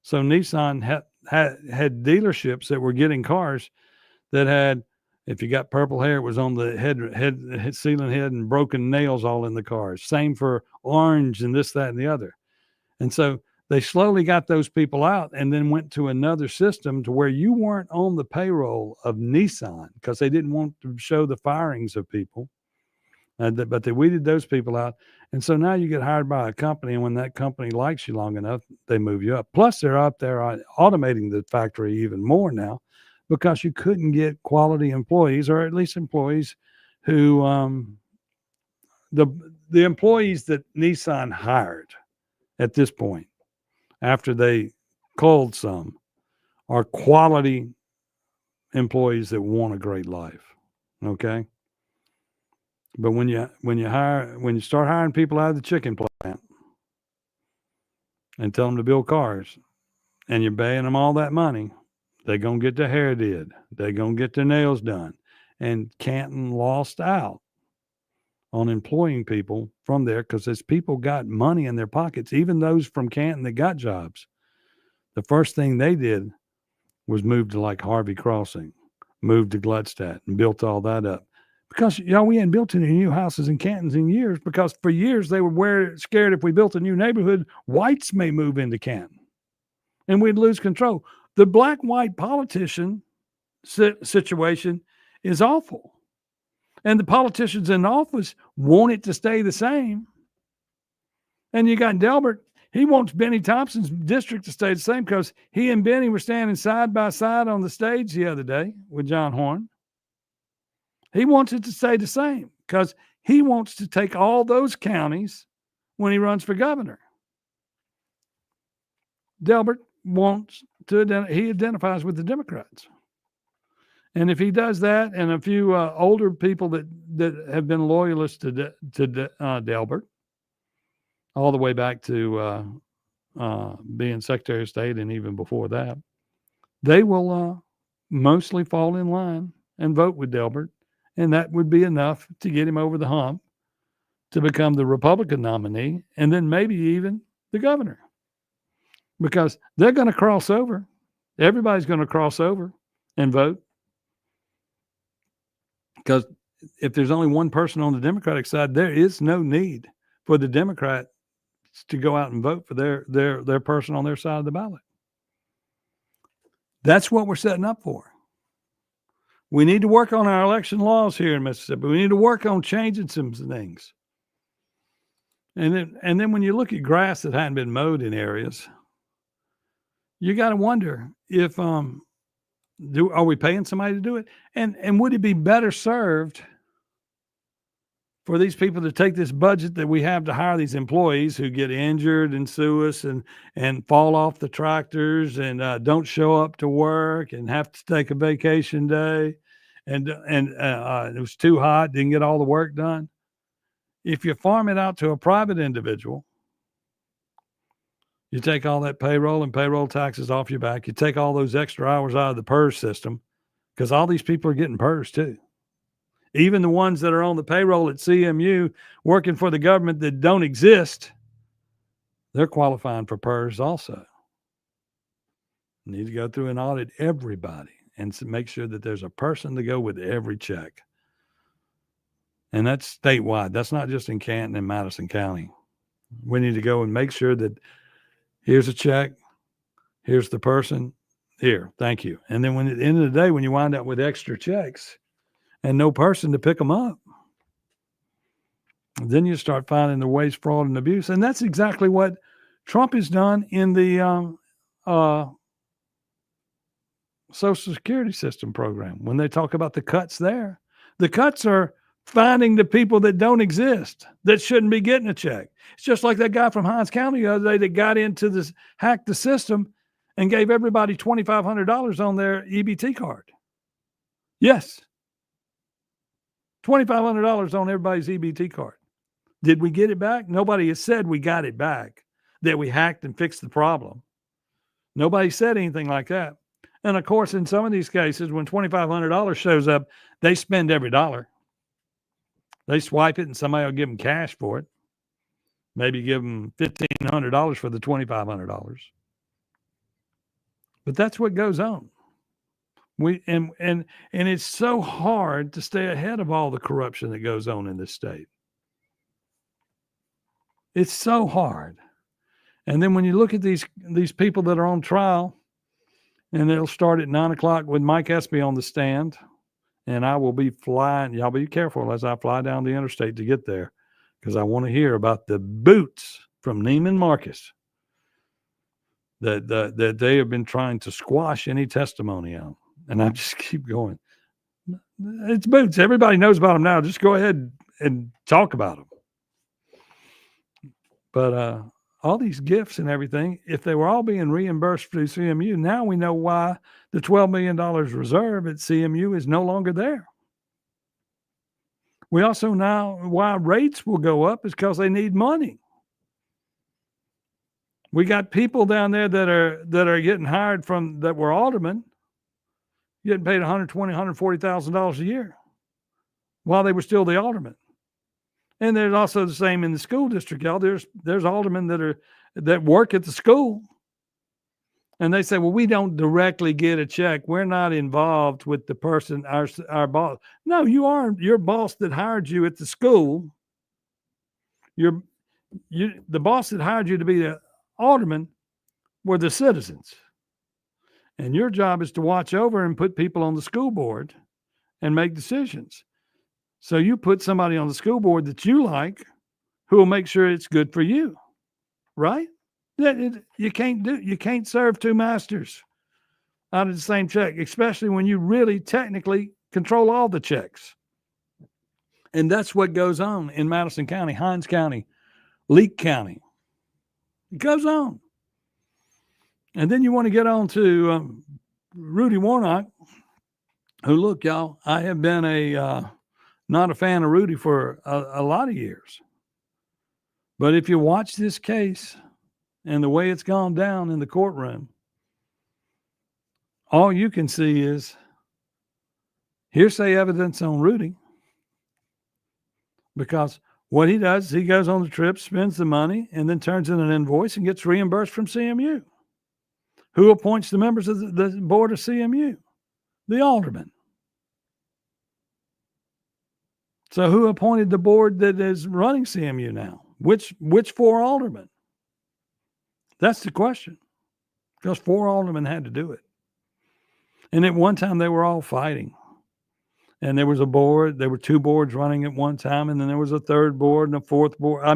[SPEAKER 12] So Nissan had dealerships that were getting cars that had, if you got purple hair, it was on the head ceiling head and broken nails all in the cars. Same for orange and this, that, and the other. And so they slowly got those people out and then went to another system to where you weren't on the payroll of Nissan because they didn't want to show the firings of people. But they weeded those people out. And so now you get hired by a company, and when that company likes you long enough, they move you up. Plus, they're out there automating the factory even more now because you couldn't get quality employees, or at least employees who the employees that Nissan hired at this point, after they culled some, are quality employees that want a great life. Okay. But when you start hiring people out of the chicken plant and tell them to build cars and you're paying them all that money, they're going to get their hair did. They're going to get their nails done. And Canton lost out on employing people from there because as people got money in their pockets, even those from Canton that got jobs, the first thing they did was move to like Harvey Crossing, moved to Gluckstadt and built all that up. Because, we hadn't built any new houses in Cantons in years because for years they were scared if we built a new neighborhood, whites may move into Canton and we'd lose control. The black-white politician situation is awful. And the politicians in office want it to stay the same. And you got Delbert. He wants Benny Thompson's district to stay the same because he and Benny were standing side by side on the stage the other day with John Horn. He wants it to stay the same because he wants to take all those counties when he runs for governor. Delbert he identifies with the Democrats. And if he does that and a few older people that have been loyalists to Delbert, all the way back to being Secretary of State and even before that, they will mostly fall in line and vote with Delbert. And that would be enough to get him over the hump to become the Republican nominee and then maybe even the governor. Because they're going to cross over. Everybody's going to cross over and vote. Because if there's only one person on the Democratic side, there is no need for the Democrats to go out and vote for their person on their side of the ballot. That's what we're setting up for. We need to work on our election laws here in Mississippi. We need to work on changing some things. And then when you look at grass that hadn't been mowed in areas, you got to wonder if are we paying somebody to do it? And would it be better served for these people to take this budget that we have to hire these employees who get injured and sue us and fall off the tractors and don't show up to work and have to take a vacation day and it was too hot, didn't get all the work done? If you farm it out to a private individual, you take all that payroll and payroll taxes off your back. You take all those extra hours out of the PERS system, because all these people are getting PERS too. Even the ones that are on the payroll at CMU working for the government that don't exist, they're qualifying for PERS also. You need to go through and audit everybody and make sure that there's a person to go with every check. And that's statewide. That's not just in Canton and Madison County. We need to go and make sure that here's a check, here's the person, here, thank you. And then at the end of the day, when you wind up with extra checks and no person to pick them up, then you start finding the waste, fraud, and abuse. And that's exactly what Trump has done in the Social Security system program. When they talk about the cuts there, the cuts are finding the people that don't exist, that shouldn't be getting a check. It's just like that guy from Hinds County the other day that got into this, hacked the system and gave everybody $2,500 on their EBT card. Yes. $2,500 on everybody's EBT card. Did we get it back? Nobody has said we got it back, that we hacked and fixed the problem. Nobody said anything like that. And of course, in some of these cases, when $2,500 shows up, they spend every dollar. They swipe it and somebody will give them cash for it. Maybe give them $1,500 for the $2,500. But that's what goes on. And it's so hard to stay ahead of all the corruption that goes on in this state. It's so hard. And then when you look at these people that are on trial, and it'll start at 9:00 with Mike Espy on the stand. And I will be flying. Y'all be careful as I fly down the interstate to get there, because I want to hear about the boots from Neiman Marcus that they have been trying to squash any testimony on. And I just keep going. It's boots. Everybody knows about them now. Just go ahead and talk about them. But all these gifts and everything, if they were all being reimbursed through CMU, now we know why the $12 million reserve at CMU is no longer there. We also know why rates will go up is because they need money. We got people down there that are getting hired that were aldermen, getting paid $120,000, $140,000 a year while they were still the aldermen. And there's also the same in the school district, y'all. There's aldermen that work at the school. And they say, well, we don't directly get a check. We're not involved with the person, our boss. No, you are. Your boss that hired you at the school, the boss that hired you to be the alderman were the citizens. And your job is to watch over and put people on the school board and make decisions. So you put somebody on the school board that you like, who will make sure it's good for you, right? You can't serve two masters out of the same check, especially when you really technically control all the checks. And that's what goes on in Madison County, Hinds County, Leake County. It goes on. And then you want to get on to Rudy Warnock, who, look, y'all, I have been not a fan of Rudy for a lot of years. But if you watch this case and the way it's gone down in the courtroom, all you can see is hearsay evidence on Rudy. Because what he does, he goes on the trip, spends the money, and then turns in an invoice and gets reimbursed from CMU. Who appoints the members of the board of CMU? The alderman. So who appointed the board that is running CMU now? Which 4 aldermen? That's the question. Because 4 aldermen had to do it. And at one time they were all fighting. And there was a board. There were 2 boards running at one time, and then there was a 3rd board and a 4th board.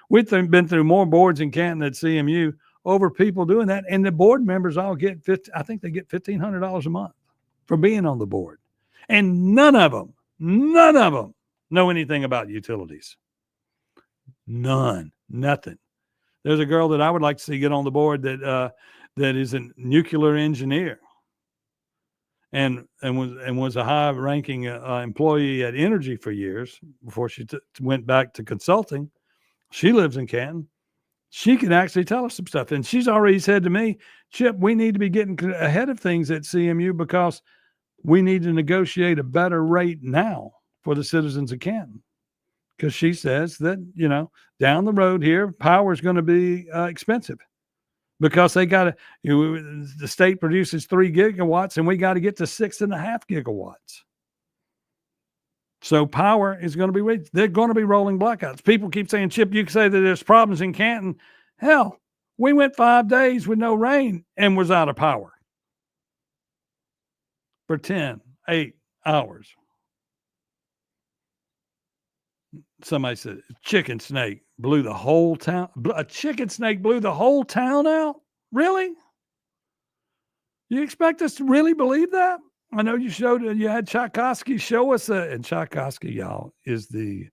[SPEAKER 12] We've been through more boards in Canton at CMU over people doing that, and the board members all get I think they get $1,500 a month for being on the board, and none of them know anything about utilities. Nothing. There's a girl that I would like to see get on the board that is a nuclear engineer. And was a high-ranking employee at Energy for years before she went back to consulting. She lives in Canton. She can actually tell us some stuff. And she's already said to me, Chip, we need to be getting ahead of things at CMU because we need to negotiate a better rate now for the citizens of Canton. Because she says that, down the road here, power is going to be expensive. Because they got to, the state produces 3 gigawatts and we got to get to 6.5 gigawatts. So power is going to be, they're going to be rolling blackouts. People keep saying, Chip, you can say that there's problems in Canton. Hell, we went 5 days with no rain and was out of power for 8 hours. Somebody said chicken snake blew the whole town. A chicken snake blew the whole town out? Really? You expect us to really believe that? I know you had Tchaikovsky show us and Tchaikovsky, y'all, is the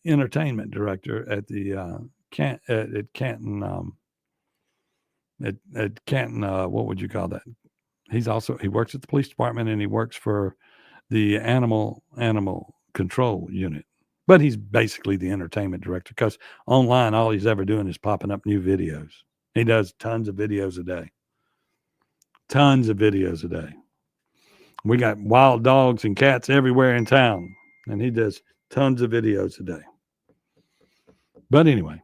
[SPEAKER 12] entertainment director at the Canton. At Canton, what would you call that? He works at the police department and he works for the animal control unit. But he's basically the entertainment director because online, all he's ever doing is popping up new videos. He does tons of videos a day. We got wild dogs and cats everywhere in town, and he does tons of videos a day. But anyway,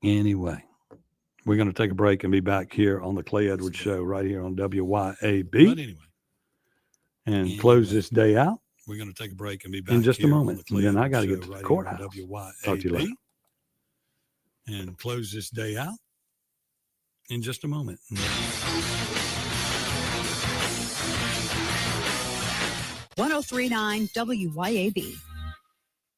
[SPEAKER 12] we're going to take a break and be back here on the Clay Edwards Show right here on WYAB. And close this day out. We're going to take a break and be back in just a moment. And then I got to get to the courthouse. Talk to you later. And close this day out in just a moment.
[SPEAKER 1] 1039 WYAB.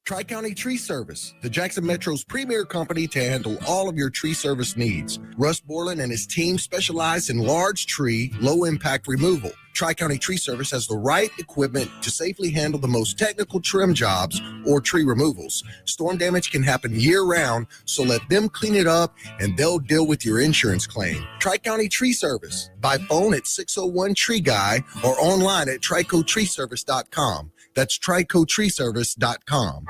[SPEAKER 20] Tri-County Tree Service, the Jackson Metro's premier company to handle all of your tree service needs. Russ Borland and his team specialize in large tree, low-impact removal. Tri-County Tree Service has the right equipment to safely handle the most technical trim jobs or tree removals. Storm damage can happen year-round, so let them clean it up and they'll deal with your insurance claim. Tri-County Tree Service, by phone at 601-TREE-GUY or online at tricotreeservice.com. That's tricotreeservice.com.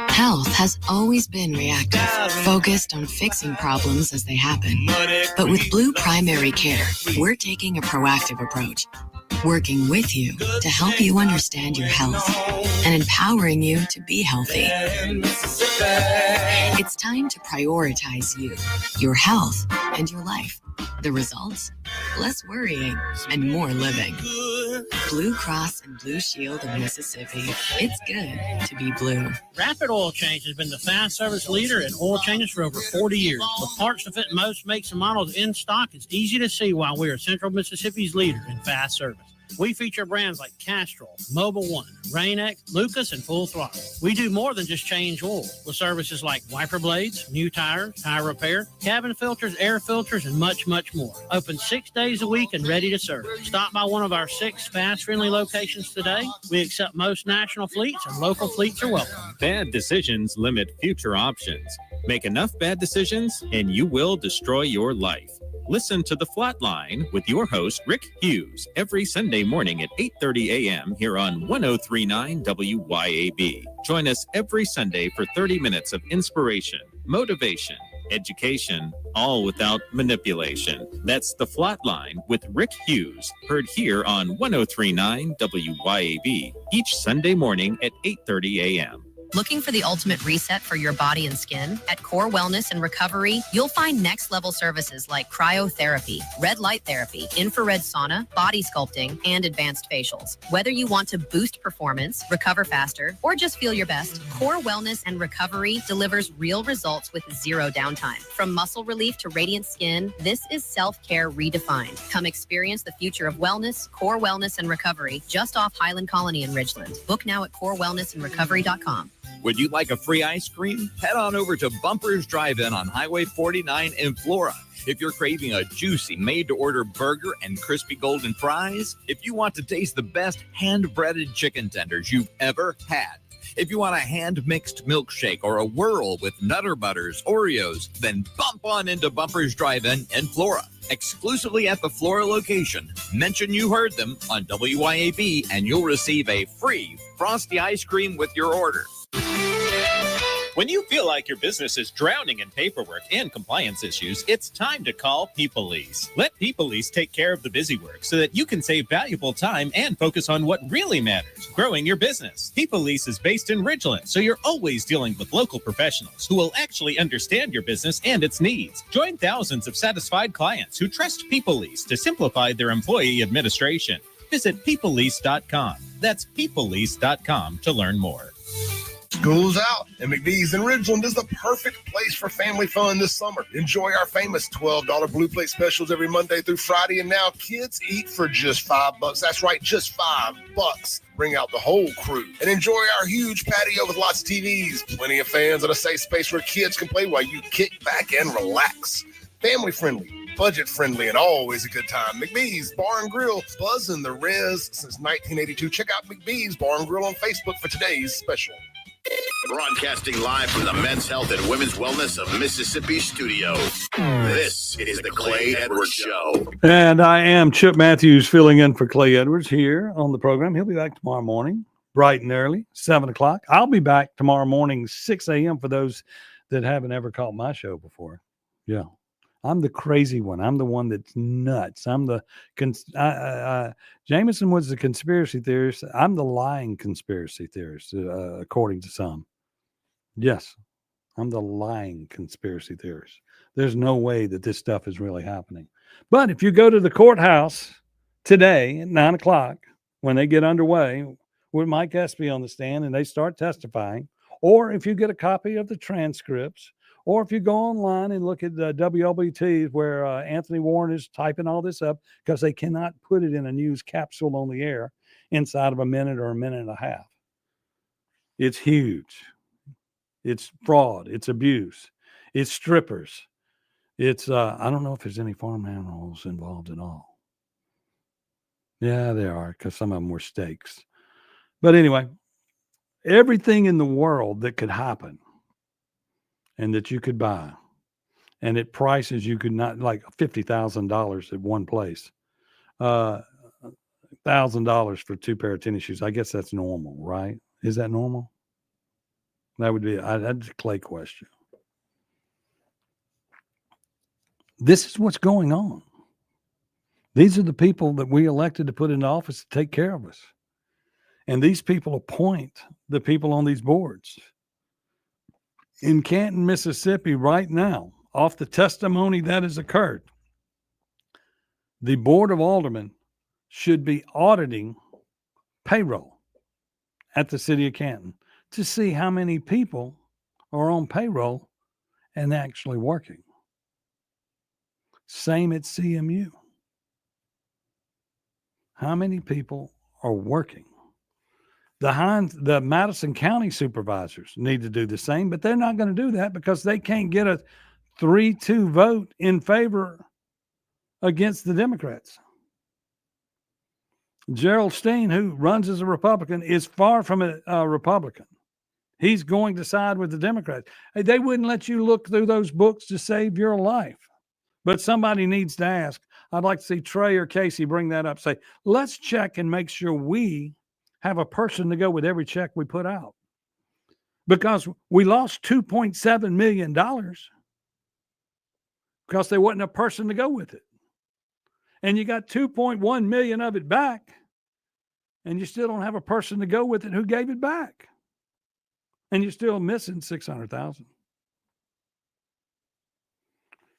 [SPEAKER 3] Health has always been reactive, focused on fixing problems as they happen. But with Blue Primary Care, we're taking a proactive approach, working with you to help you understand your health and empowering you to be healthy. It's time to prioritize you, your health, and your life. The results? Less worrying and more living. Blue Cross and Blue Shield of Mississippi. It's good to be blue.
[SPEAKER 5] Rapid Oil Change has been the fast service leader in oil changes for over 40 years. With parts to fit most makes and models in stock, it's easy to see why we are Central Mississippi's leader in fast service. We feature brands like Castrol, Mobile One, Rain-X, Lucas, and Full Throttle. We do more than just change oil with services like wiper blades, new tires, tire repair, cabin filters, air filters, and much, much more. Open 6 days a week and ready to serve. Stop by one of our 6 fast-friendly locations today. We accept most national fleets, and local fleets are welcome.
[SPEAKER 10] Bad decisions limit future options. Make enough bad decisions, and you will destroy your life. Listen to The Flatline with your host, Rick Hughes, every Sunday morning at 8:30 a.m. here on 1039 WYAB. Join us every Sunday for 30 minutes of inspiration, motivation, education, all without manipulation. That's The Flatline with Rick Hughes, heard here on 1039 WYAB each Sunday morning at 8:30 a.m.
[SPEAKER 23] Looking for the ultimate reset for your body and skin? At Core Wellness and Recovery, you'll find next level services like cryotherapy, red light therapy, infrared sauna, body sculpting, and advanced facials. Whether you want to boost performance, recover faster, or just feel your best, Core Wellness and Recovery delivers real results with zero downtime. From muscle relief to radiant skin, this is self-care redefined. Come experience the future of wellness, Core Wellness and Recovery, just off Highland Colony in Ridgeland. Book now at corewellnessandrecovery.com.
[SPEAKER 1] Would you like a free ice cream? Head on over to Bumpers Drive-In on Highway 49 in Flora. If you're craving a juicy made-to-order burger and crispy golden fries, if you want to taste the best hand-breaded chicken tenders you've ever had, if you want a hand-mixed milkshake or a whirl with Nutter Butters, Oreos, then bump on into Bumpers Drive-In in Flora. Exclusively at the Flora location. Mention you heard them on WYAB and you'll receive a free frosty ice cream with your order.
[SPEAKER 10] When you feel like your business is drowning in paperwork and compliance issues, it's time to call Peoplease. Let Peoplease take care of the busy work so that you can save valuable time and focus on what really matters, growing your business. Peoplease is based in Ridgeland, so you're always dealing with local professionals who will actually understand your business and its needs. Join thousands of satisfied clients who trust Peoplease to simplify their employee administration. Visit peoplease.com. That's peoplease.com to learn more.
[SPEAKER 9] School's out, and McBee's in Ridgeland is the perfect place for family fun this summer. Enjoy our famous $12 Blue Plate specials every Monday through Friday, and now kids eat for just $5. That's right, just $5. Bring out the whole crew and enjoy our huge patio with lots of TVs, plenty of fans, and a safe space where kids can play while you kick back and relax. Family friendly, budget friendly, and always a good time. McBee's Bar and Grill, buzzing the res since 1982. Check out McBee's Bar and Grill on Facebook for today's special.
[SPEAKER 2] Broadcasting live from the Men's Health and Women's Wellness of Mississippi studio. This is the Clay Edwards Show.
[SPEAKER 12] And I am Chip Matthews filling in for Clay Edwards here on the program. He'll be back tomorrow morning, bright and early, 7 o'clock. I'll be back tomorrow morning, 6 a.m. for those that haven't ever caught my show before. Yeah. I'm the crazy one. I'm the one that's nuts. I'm the Jameson was the conspiracy theorist. I'm the lying conspiracy theorist, according to some. Yes, I'm the lying conspiracy theorist. There's no way that this stuff is really happening. But if you go to the courthouse today at 9 o'clock, when they get underway with Mike Espy on the stand and they start testifying, or if you get a copy of the transcripts, or if you go online and look at the WLBT where Anthony Warren is typing all this up because they cannot put it in a news capsule on the air inside of a minute or a minute and a half. It's huge. It's fraud. It's abuse. It's strippers. It's, I don't know if there's any farm animals involved at all. Yeah, there are because some of them were steaks. But anyway, everything in the world that could happen and that you could buy, and at prices you could not, like $50,000 at one place, $1,000 for 2 pair of tennis shoes. I guess that's normal, right? Is that normal? That would be, that's a Clay question. This is what's going on. These are the people that we elected to put into office to take care of us. And these people appoint the people on these boards. In Canton, Mississippi, right now, off the testimony that has occurred, the Board of Aldermen should be auditing payroll at the city of Canton to see how many people are on payroll and actually working. Same at CMU. How many people are working? The Madison County supervisors need to do the same, but they're not going to do that because they can't get a 3-2 vote in favor against the Democrats. Gerald Steen, who runs as a Republican, is far from a Republican. He's going to side with the Democrats. They wouldn't let you look through those books to save your life. But somebody needs to ask. I'd like to see Trey or Casey bring that up. Say, let's check and make sure we have a person to go with every check we put out. Because we lost $2.7 million because there wasn't a person to go with it. And you got 2.1 million of it back, and you still don't have a person to go with it who gave it back. And you're still missing 600,000.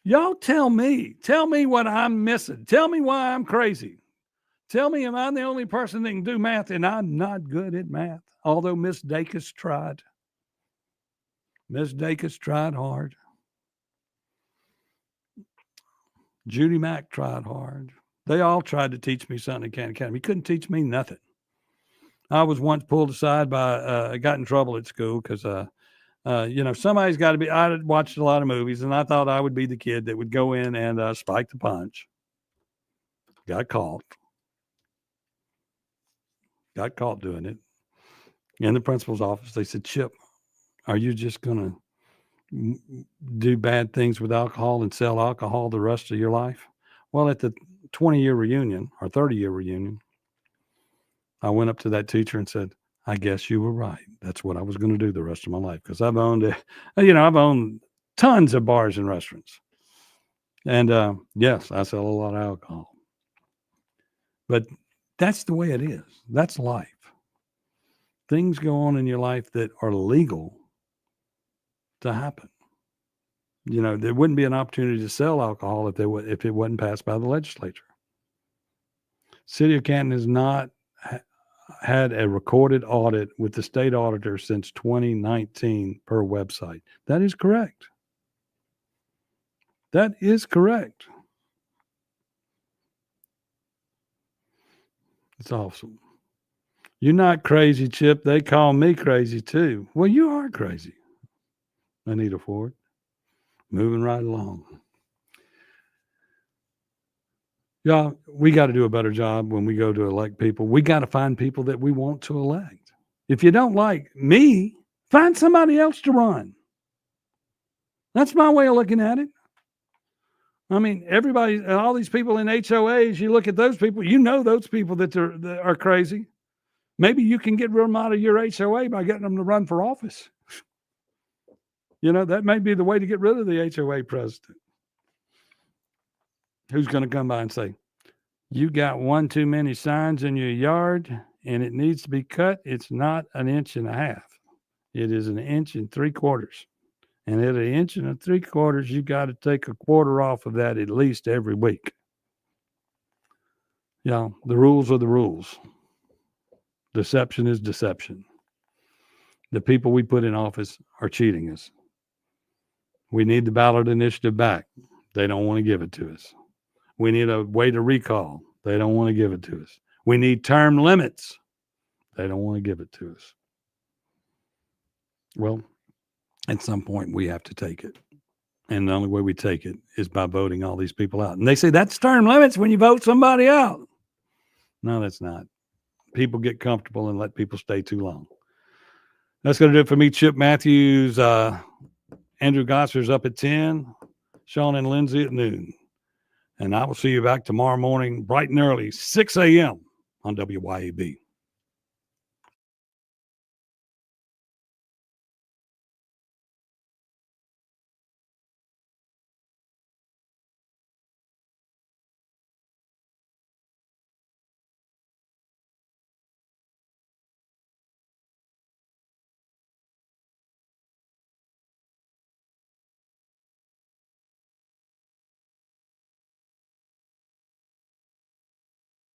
[SPEAKER 12] Y'all tell me what I'm missing. Tell me why I'm crazy. Tell me, am I the only person that can do math? And I'm not good at math, although Miss Dacus tried. Miss Dacus tried hard. Judy Mack tried hard. They all tried to teach me something at Canton Academy. Couldn't teach me nothing. I was once pulled aside by, I got in trouble at school because, somebody's got to be, I had watched a lot of movies and I thought I would be the kid that would go in and spike the punch. Got caught doing it. In the principal's office, they said, Chip, are you just going to do bad things with alcohol and sell alcohol the rest of your life? Well, at the 20-year reunion or 30-year reunion, I went up to that teacher and said, I guess you were right. That's what I was going to do the rest of my life because I've owned tons of bars and restaurants. And yes, I sell a lot of alcohol. But that's the way it is. That's life. Things go on in your life that are legal to happen. There wouldn't be an opportunity to sell alcohol if it wasn't passed by the legislature. City of Canton has not had a recorded audit with the state auditor since 2019 per website. That is correct. That is correct. It's awesome. You're not crazy, Chip. They call me crazy too. Well, you are crazy. Anita Ford. Moving right along. Y'all, we got to do a better job when we go to elect people. We got to find people that we want to elect. If you don't like me, find somebody else to run. That's my way of looking at it. I mean, everybody, all these people in HOAs, you look at those people, those people that are crazy. Maybe you can get them out of your HOA by getting them to run for office. That may be the way to get rid of the HOA president. Who's going to come by and say, you got one too many signs in your yard and it needs to be cut. It's not 1.5 inches. It is 1 3/4 inches. And at 1 3/4 inches, you got to take 1/4 off of that at least every week. The rules are the rules. Deception is deception. The people we put in office are cheating us. We need the ballot initiative back. They don't want to give it to us. We need a way to recall. They don't want to give it to us. We need term limits. They don't want to give it to us. Well, at some point we have to take it. And the only way we take it is by voting all these people out. And they say that's term limits when you vote somebody out. No, that's not. People get comfortable and let people stay too long. That's going to do it for me, Chip Matthews. Andrew Gosser's up at 10. Sean and Lindsay at noon. And I will see you back tomorrow morning, bright and early, 6 a.m. on WYAB.